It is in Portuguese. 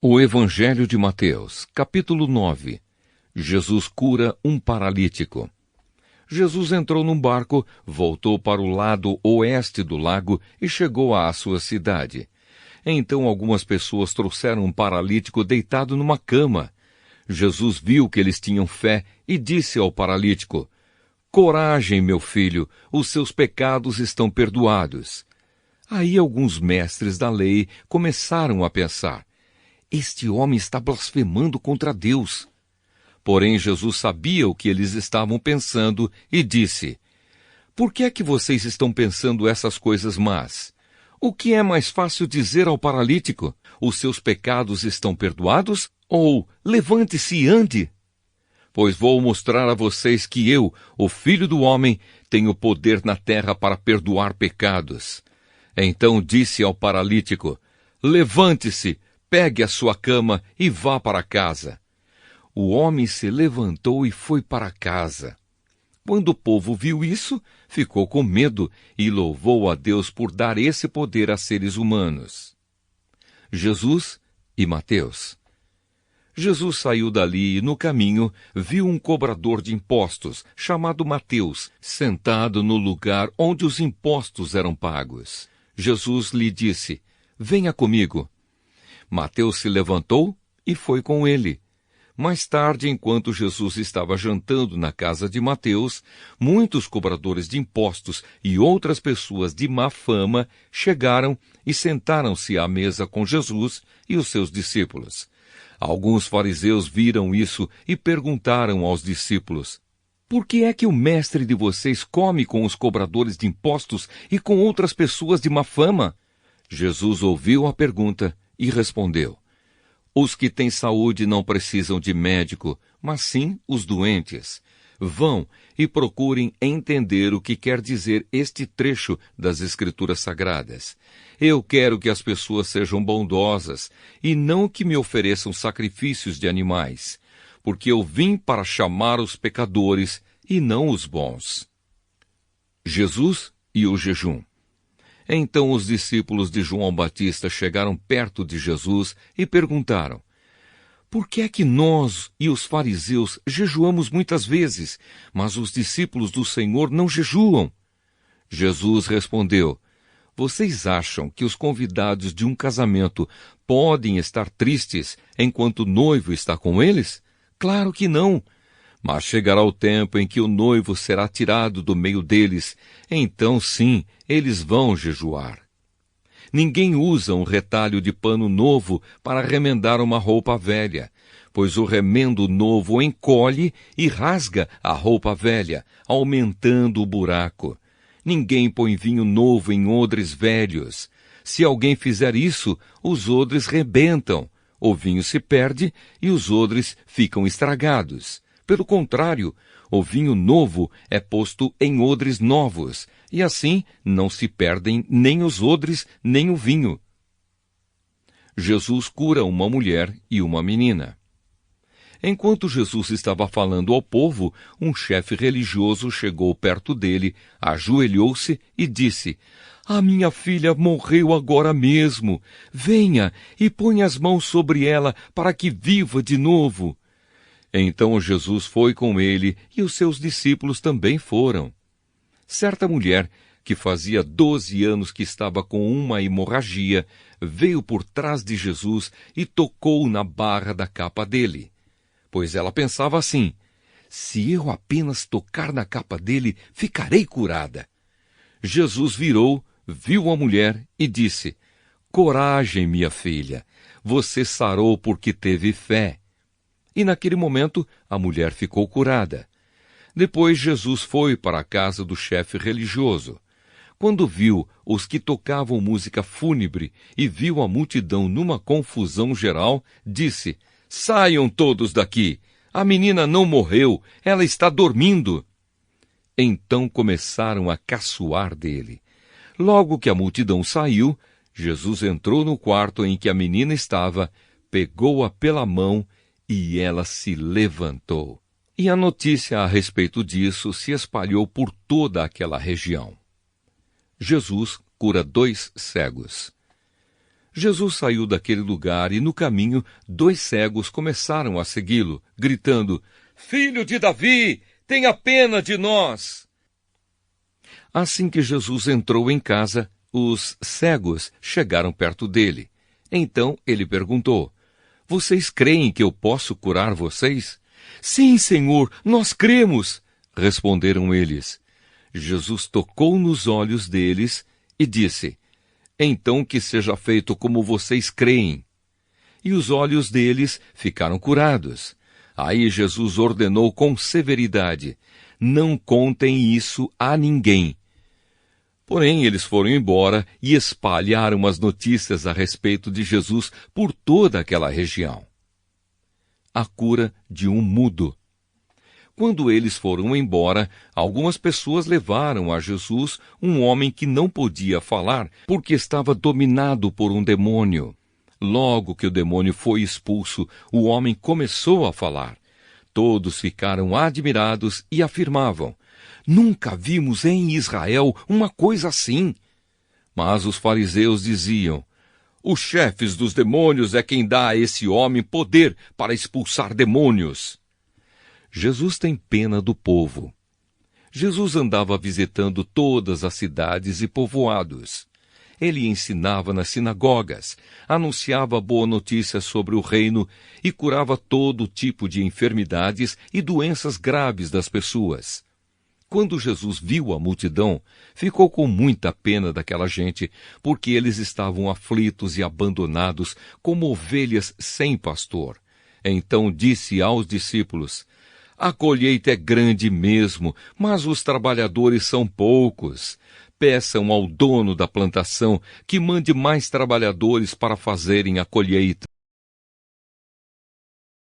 O Evangelho de Mateus, capítulo 9. Jesus cura um paralítico. Jesus entrou num barco, voltou para o lado oeste do lago e chegou à sua cidade. Então algumas pessoas trouxeram um paralítico deitado numa cama. Jesus viu que eles tinham fé e disse ao paralítico: "Coragem, meu filho, os seus pecados estão perdoados." Aí alguns mestres da lei começaram a pensar: "Este homem está blasfemando contra Deus." Porém, Jesus sabia o que eles estavam pensando e disse: "Por que é que vocês estão pensando essas coisas más? O que é mais fácil dizer ao paralítico? Os seus pecados estão perdoados? Ou levante-se e ande? Pois vou mostrar a vocês que eu, o Filho do Homem, tenho poder na terra para perdoar pecados." Então disse ao paralítico: "Levante-se, pegue a sua cama e vá para casa." O homem se levantou e foi para casa. Quando o povo viu isso, ficou com medo e louvou a Deus por dar esse poder a seres humanos. Jesus e Mateus. Jesus saiu dali e, no caminho, viu um cobrador de impostos, chamado Mateus, sentado no lugar onde os impostos eram pagos. Jesus lhe disse: "Venha comigo." Mateus se levantou e foi com ele. Mais tarde, enquanto Jesus estava jantando na casa de Mateus, muitos cobradores de impostos e outras pessoas de má fama chegaram e sentaram-se à mesa com Jesus e os seus discípulos. Alguns fariseus viram isso e perguntaram aos discípulos: "Por que é que o mestre de vocês come com os cobradores de impostos e com outras pessoas de má fama?" Jesus ouviu a pergunta e respondeu: "Os que têm saúde não precisam de médico, mas sim os doentes. Vão e procurem entender o que quer dizer este trecho das Escrituras Sagradas. Eu quero que as pessoas sejam bondosas e não que me ofereçam sacrifícios de animais, porque eu vim para chamar os pecadores e não os bons." Jesus e o jejum. Então os discípulos de João Batista chegaram perto de Jesus e perguntaram: "Por que é que nós e os fariseus jejuamos muitas vezes, mas os discípulos do Senhor não jejuam?" Jesus respondeu: "Vocês acham que os convidados de um casamento podem estar tristes enquanto o noivo está com eles? Claro que não! Mas chegará o tempo em que o noivo será tirado do meio deles, então sim, eles vão jejuar. Ninguém usa um retalho de pano novo para remendar uma roupa velha, pois o remendo novo encolhe e rasga a roupa velha, aumentando o buraco. Ninguém põe vinho novo em odres velhos. Se alguém fizer isso, os odres rebentam, o vinho se perde e os odres ficam estragados. Pelo contrário, o vinho novo é posto em odres novos, e assim não se perdem nem os odres, nem o vinho." Jesus cura uma mulher e uma menina. Enquanto Jesus estava falando ao povo, um chefe religioso chegou perto dele, ajoelhou-se e disse: "A minha filha morreu agora mesmo. Venha e ponha as mãos sobre ela para que viva de novo." Então Jesus foi com ele e os seus discípulos também foram. Certa mulher, que fazia 12 anos que estava com uma hemorragia, veio por trás de Jesus e tocou na barra da capa dele. Pois ela pensava assim: "Se eu apenas tocar na capa dele, ficarei curada." Jesus virou, viu a mulher e disse: "Coragem, minha filha, você sarou porque teve fé." E naquele momento a mulher ficou curada. Depois Jesus foi para a casa do chefe religioso. Quando viu os que tocavam música fúnebre e viu a multidão numa confusão geral, disse: "Saiam todos daqui! A menina não morreu, ela está dormindo." Então começaram a caçoar dele. Logo que a multidão saiu, Jesus entrou no quarto em que a menina estava, pegou-a pela mão e ela se levantou. E a notícia a respeito disso se espalhou por toda aquela região. Jesus cura 2 cegos. Jesus saiu daquele lugar e, no caminho, 2 cegos começaram a segui-lo, gritando: Filho de Davi, tenha pena de nós! Assim que Jesus entrou em casa, os cegos chegaram perto dele. Então ele perguntou: Vocês creem que eu posso curar vocês? Sim, Senhor, nós cremos, responderam eles. Jesus tocou nos olhos deles e disse: Então que seja feito como vocês creem. E os olhos deles ficaram curados. Aí Jesus ordenou com severidade: Não contem isso a ninguém. Porém, eles foram embora e espalharam as notícias a respeito de Jesus por toda aquela região. A cura de um mudo. Quando eles foram embora, algumas pessoas levaram a Jesus um homem que não podia falar porque estava dominado por um demônio. Logo que o demônio foi expulso, o homem começou a falar. Todos ficaram admirados e afirmavam: Nunca vimos em Israel uma coisa assim. Mas os fariseus diziam: Os chefes dos demônios é quem dá a esse homem poder para expulsar demônios. Jesus tem pena do povo. Jesus andava visitando todas as cidades e povoados. Ele ensinava nas sinagogas, anunciava boa notícia sobre o reino e curava todo tipo de enfermidades e doenças graves das pessoas. Quando Jesus viu a multidão, ficou com muita pena daquela gente, porque eles estavam aflitos e abandonados como ovelhas sem pastor. Então disse aos discípulos: A colheita é grande mesmo, mas os trabalhadores são poucos. Peçam ao dono da plantação que mande mais trabalhadores para fazerem a colheita.